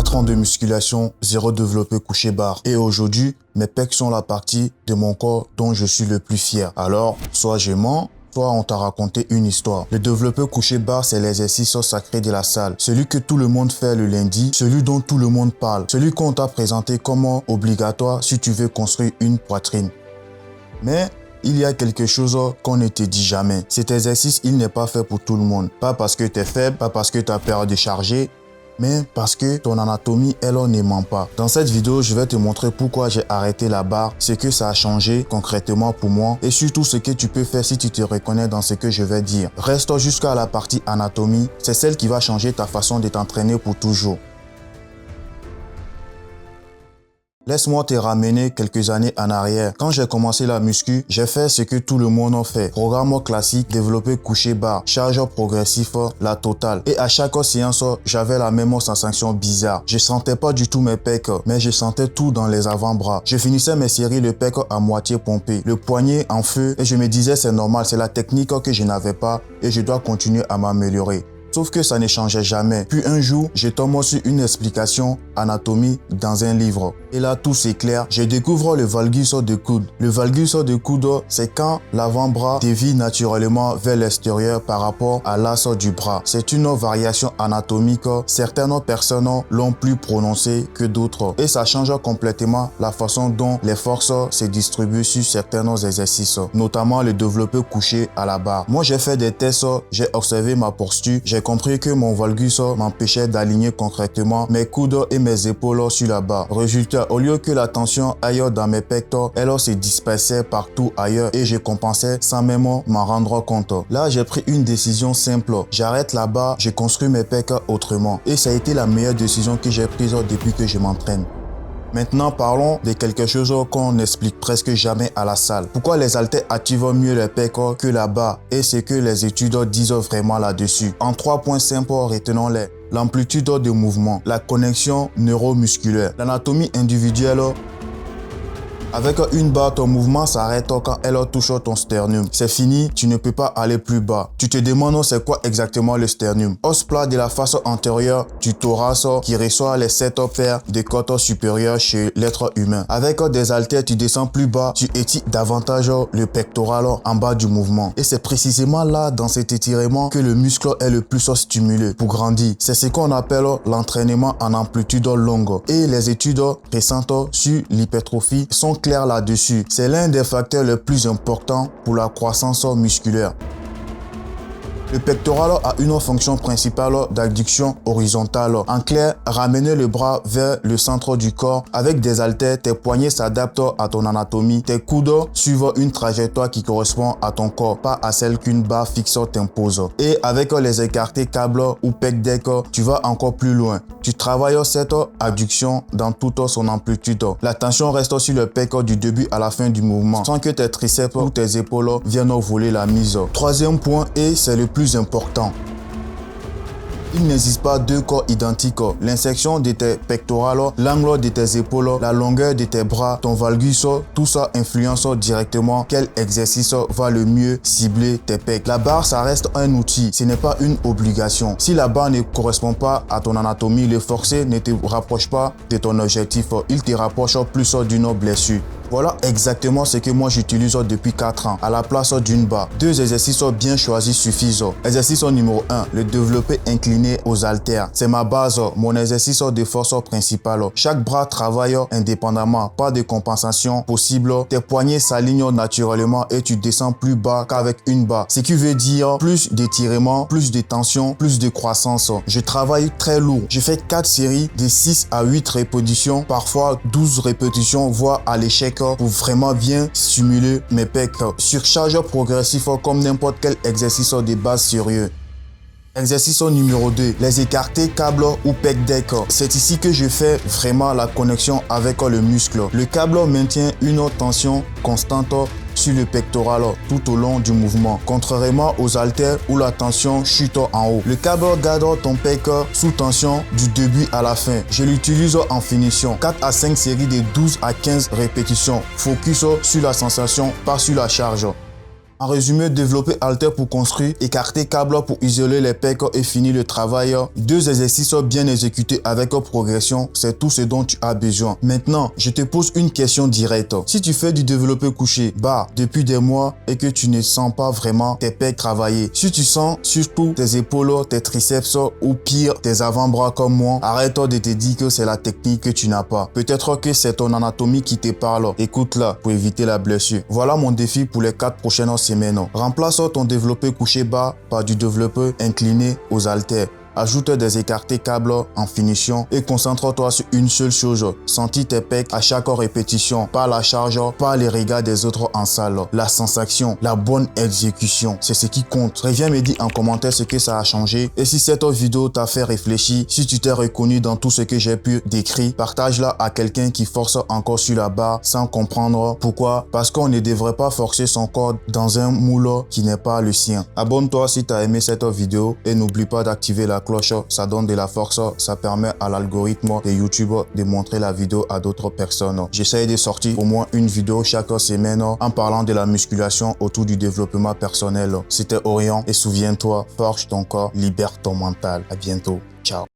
4 ans de musculation, 0 développé couché barre. Et aujourd'hui, mes pecs sont la partie de mon corps dont je suis le plus fier. Alors, soit je mens, soit on t'a raconté une histoire. Le développé couché barre, c'est l'exercice sacré de la salle. Celui que tout le monde fait le lundi, celui dont tout le monde parle, celui qu'on t'a présenté comme obligatoire si tu veux construire une poitrine. Mais il y a quelque chose qu'on ne te dit jamais. Cet exercice, il n'est pas fait pour tout le monde. Pas parce que tu es faible, pas parce que tu as peur de charger, mais parce que ton anatomie, elle, ne ment pas. Dans cette vidéo, je vais te montrer pourquoi j'ai arrêté la barre, ce que ça a changé concrètement pour moi et surtout ce que tu peux faire si tu te reconnais dans ce que je vais dire. Reste jusqu'à la partie anatomie, c'est celle qui va changer ta façon de t'entraîner pour toujours. Laisse-moi te ramener quelques années en arrière. Quand j'ai commencé la muscu, j'ai fait ce que tout le monde a fait. Programme classique, développé couché barre, charge progressif, la totale. Et à chaque séance, j'avais la même sensation bizarre. Je sentais pas du tout mes pecs, mais je sentais tout dans les avant-bras. Je finissais mes séries le pec à moitié pompé, le poignet en feu et je me disais c'est normal, c'est la technique que je n'avais pas et je dois continuer à m'améliorer. Sauf que ça ne changeait jamais. Puis un jour, je tombe sur une explication anatomie dans un livre. Et là, tout s'éclaire. Je découvre le valgus de coude. Le valgus de coude, c'est quand l'avant-bras dévie naturellement vers l'extérieur par rapport à l'as du bras. C'est une variation anatomique. Certaines personnes l'ont plus prononcée que d'autres. Et ça change complètement la façon dont les forces se distribuent sur certains exercices, notamment le développé couché à la barre. Moi, j'ai fait des tests, j'ai observé ma posture, j'ai compris que mon valgus m'empêchait d'aligner concrètement mes coudes et mes épaules sur la barre. Résultat, au lieu que la tension aille dans mes pectoraux, elle se dispersait partout ailleurs et je compensais sans même m'en rendre compte. Là, j'ai pris une décision simple. J'arrête la barre, je construis mes pecs autrement. Et ça a été la meilleure décision que j'ai prise depuis que je m'entraîne. Maintenant, parlons de quelque chose qu'on n'explique presque jamais à la salle. Pourquoi les haltères activent mieux les pecs que la barre et ce que les études disent vraiment là-dessus. En 3 points simples, retenons-les. L'amplitude de mouvement, la connexion neuromusculaire, l'anatomie individuelle. Avec une barre, ton mouvement s'arrête quand elle touche ton sternum. C'est fini, tu ne peux pas aller plus bas. Tu te demandes c'est quoi exactement le sternum. Os plat de la face antérieure du thorax qui reçoit les 7 paires de côtes supérieures chez l'être humain. Avec des haltères, tu descends plus bas, tu étires davantage le pectoral en bas du mouvement. Et c'est précisément là, dans cet étirement, que le muscle est le plus stimulé pour grandir. C'est ce qu'on appelle l'entraînement en amplitude longue. Et les études récentes sur l'hypertrophie sont clair là-dessus. C'est l'un des facteurs les plus importants pour la croissance musculaire. Le pectoral a une fonction principale d'adduction horizontale. En clair, ramener le bras vers le centre du corps. Avec des haltères, tes poignets s'adaptent à ton anatomie. Tes coudes suivent une trajectoire qui correspond à ton corps, pas à celle qu'une barre fixe t'impose. Et avec les écartés câbles ou pec deck, tu vas encore plus loin. Tu travailles cette adduction dans toute son amplitude. La tension reste sur le pec du début à la fin du mouvement, sans que tes triceps ou tes épaules viennent voler la mise. Troisième point, et c'est le plus important. Il n'existe pas deux corps identiques. L'insertion de tes pectoraux, l'angle de tes épaules, la longueur de tes bras, ton valgus, tout ça influence directement quel exercice va le mieux cibler tes pecs. La barre, ça reste un outil, ce n'est pas une obligation. Si la barre ne correspond pas à ton anatomie, le forcer ne te rapproche pas de ton objectif, il te rapproche plus d'une blessure. Voilà exactement ce que moi j'utilise depuis 4 ans à la place d'une barre. 2 exercices bien choisis suffisent. Exercice numéro 1, le développé incliné aux haltères. C'est ma base, mon exercice de force principale. Chaque bras travaille indépendamment, pas de compensation possible. Tes poignets s'alignent naturellement et tu descends plus bas qu'avec une barre. Ce qui veut dire plus d'étirement, plus de tension, plus de croissance. Je travaille très lourd. Je fais 4 séries de 6 à 8 répétitions, parfois 12 répétitions, voire à l'échec pour vraiment bien stimuler mes pecs. Surcharge progressif comme n'importe quel exercice de base sérieux. Exercice numéro 2, les écartés câbles ou pec deck. C'est ici que je fais vraiment la connexion avec le muscle. Le câble maintient une tension constante sur le pectoral tout au long du mouvement, contrairement aux haltères où la tension chute en haut. Le câble garde ton pec sous tension du début à la fin. Je l'utilise en finition. 4 à 5 séries de 12 à 15 répétitions. Focus sur la sensation, pas sur la charge. En résumé, développer haltère pour construire, écarter câble pour isoler les pecs et finir le travail. 2 exercices bien exécutés avec progression, c'est tout ce dont tu as besoin. Maintenant, je te pose une question directe. Si tu fais du développé couché bas depuis des mois et que tu ne sens pas vraiment tes pecs travailler, si tu sens surtout tes épaules, tes triceps ou pire tes avant-bras comme moi, arrête de te dire que c'est la technique que tu n'as pas. Peut-être que c'est ton anatomie qui te parle. Écoute-la pour éviter la blessure. Voilà mon défi pour les 4 prochaines semaines. Remplace ton développé couché bas par du développé incliné aux haltères. Ajoute des écartés câbles en finition et concentre-toi sur une seule chose, sentir tes pecs à chaque répétition, pas la charge, pas les regards des autres en salle. La sensation, la bonne exécution, c'est ce qui compte. Reviens me dire en commentaire ce que ça a changé et si cette vidéo t'a fait réfléchir, si tu t'es reconnu dans tout ce que j'ai pu décrire, partage-la à quelqu'un qui force encore sur la barre sans comprendre pourquoi. Parce qu'on ne devrait pas forcer son corps dans un moule qui n'est pas le sien. Abonne-toi si tu as aimé cette vidéo et n'oublie pas d'activer la cloche, ça donne de la force, ça permet à l'algorithme de YouTube de montrer la vidéo à d'autres personnes. J'essaie de sortir au moins une vidéo chaque semaine en parlant de la musculation autour du développement personnel. C'était Orion et souviens-toi, forge ton corps, libère ton mental. À bientôt. Ciao.